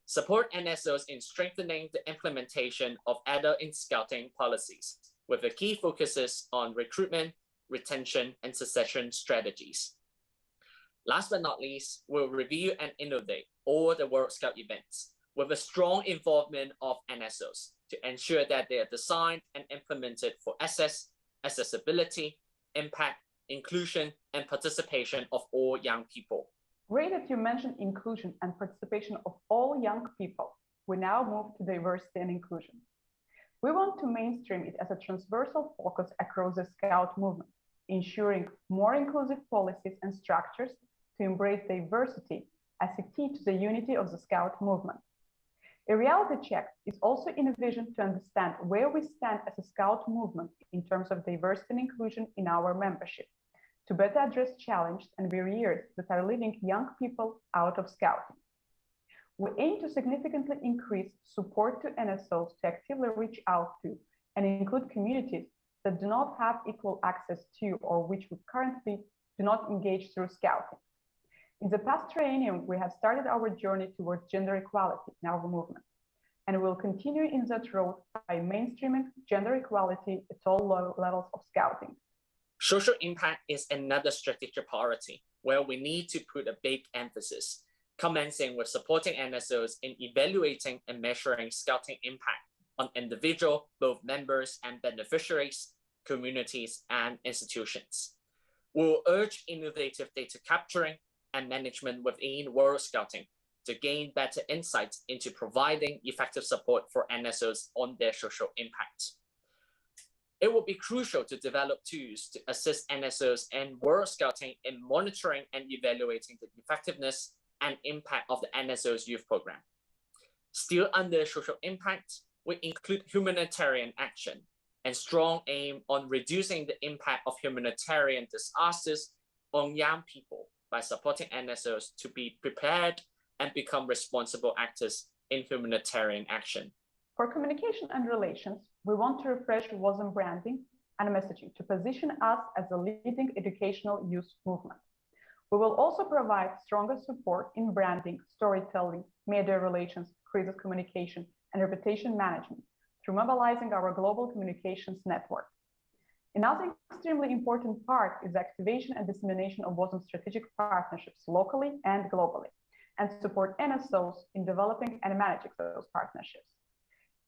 Support NSOs in strengthening the implementation of adult in Scouting policies, with the key focuses on recruitment, retention, and succession strategies. Last but not least, we'll review and innovate all the World Scout events with a strong involvement of NSOs to ensure that they are designed and implemented for access, accessibility, impact, inclusion, and participation of all young people. Great that you mentioned inclusion and participation of all young people. We now move to diversity and inclusion. We want to mainstream it as a transversal focus across the Scout movement, ensuring more inclusive policies and structures to embrace diversity as a key to the unity of the Scout movement. A reality check is also envisioned to understand where we stand as a Scout movement in terms of diversity and inclusion in our membership, to better address challenges and barriers that are leaving young people out of Scouting. We aim to significantly increase support to NSOs to actively reach out to and include communities that do not have equal access to or which would currently do not engage through Scouting. In the past triennium, we have started our journey towards gender equality in our movement, and we will continue in that road by mainstreaming gender equality at all levels of Scouting. Social impact is another strategic priority where we need to put a big emphasis, commencing with supporting NSOs in evaluating and measuring Scouting impact on individual, both members and beneficiaries, communities, and institutions. We will urge innovative data capturing and management within World Scouting to gain better insights into providing effective support for NSOs on their social impact. It will be crucial to develop tools to assist NSOs and World Scouting in monitoring and evaluating the effectiveness and impact of the NSO's youth program. Still under social impact, we include humanitarian action and strong aim on reducing the impact of humanitarian disasters on young people by supporting NSOs to be prepared and become responsible actors in humanitarian action. For communication and relations, we want to refresh WOSM branding and messaging to position us as a leading educational youth movement. We will also provide stronger support in branding, storytelling, media relations, crisis communication, and reputation management through mobilizing our global communications network. Another extremely important part is the activation and dissemination of WOSM strategic partnerships locally and globally, and support NSOs in developing and managing those partnerships.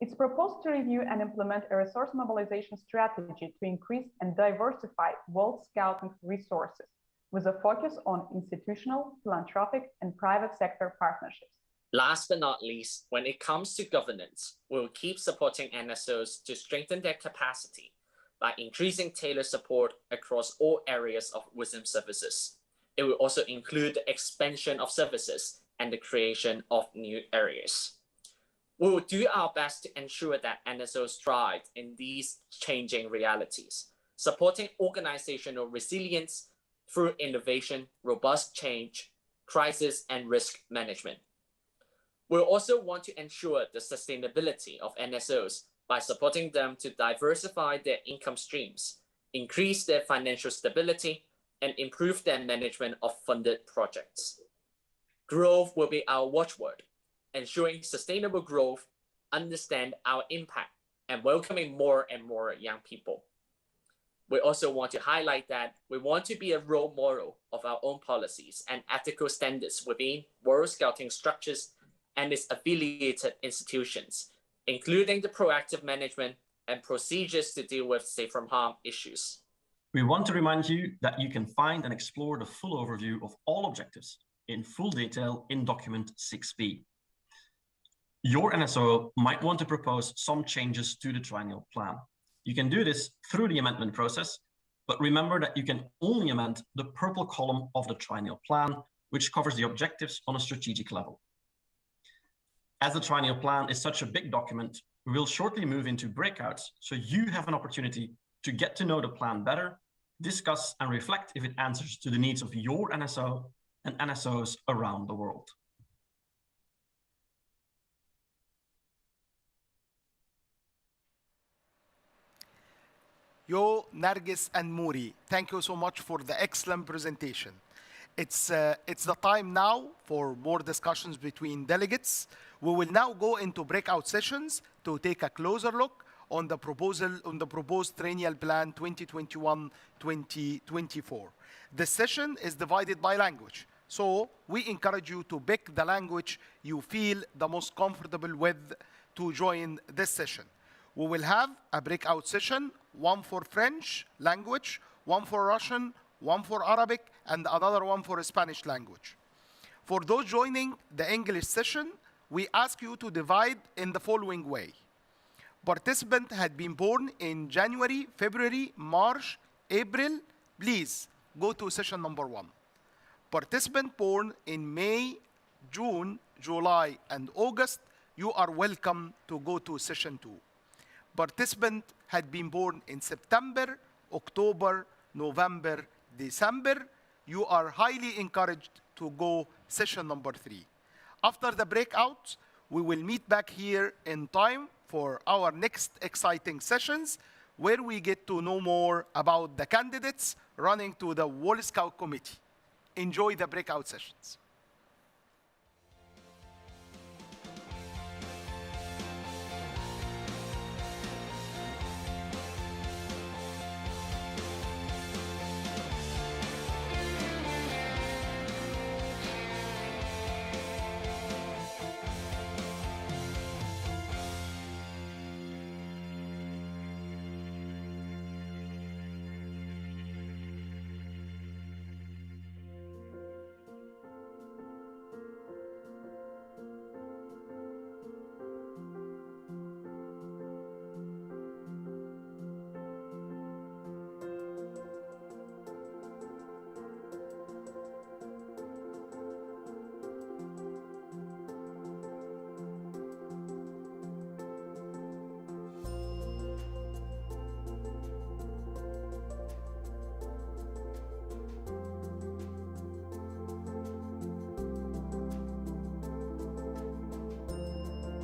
It's proposed to review and implement a resource mobilization strategy to increase and diversify World Scouting resources with a focus on institutional, philanthropic, and private sector partnerships. Last but not least, when it comes to governance, we'll keep supporting NSOs to strengthen their capacity by increasing tailored support across all areas of WOSM services. It will also include the expansion of services and the creation of new areas. We will do our best to ensure that NSOs thrive in these changing realities, supporting organizational resilience through innovation, robust change, crisis, and risk management. We'll also want to ensure the sustainability of NSOs by supporting them to diversify their income streams, increase their financial stability, and improve their management of funded projects. Growth will be our watchword, ensuring sustainable growth, understand our impact, and welcoming more and more young people. We also want to highlight that we want to be a role model of our own policies and ethical standards within World Scouting structures and its affiliated institutions, including the proactive management and procedures to deal with safe from harm issues. We want to remind you that you can find and explore the full overview of all objectives in full detail in document 6B. Your NSO might want to propose some changes to the triennial plan. You can do this through the amendment process, but remember that you can only amend the purple column of the triennial plan, which covers the objectives on a strategic level. As the triennial plan is such a big document, we will shortly move into breakouts, so you have an opportunity to get to know the plan better, discuss and reflect if it answers to the needs of your NSO and NSOs around the world. Yo, Nargis and Mouri, thank you so much for the excellent presentation. It's the time now for more discussions between delegates. We will now go into breakout sessions to take a closer look on the proposed Triennial Plan 2021-2024. The session is divided by language, so we encourage you to pick the language you feel the most comfortable with to join this session. We will have a breakout session, one for French language, one for Russian, one for Arabic, and another one for Spanish language. For those joining the English session, we ask you to divide in the following way. Participant had been born in January, February, March, April, please go to session number 1. Participant born in May, June, July, and August, you are welcome to go to session 2. Participant had been born in September, October, November, December, you are highly encouraged to go session number 3. After the breakout, we will meet back here in time for our next exciting sessions where we get to know more about the candidates running to the World Scout Committee. Enjoy the breakout sessions.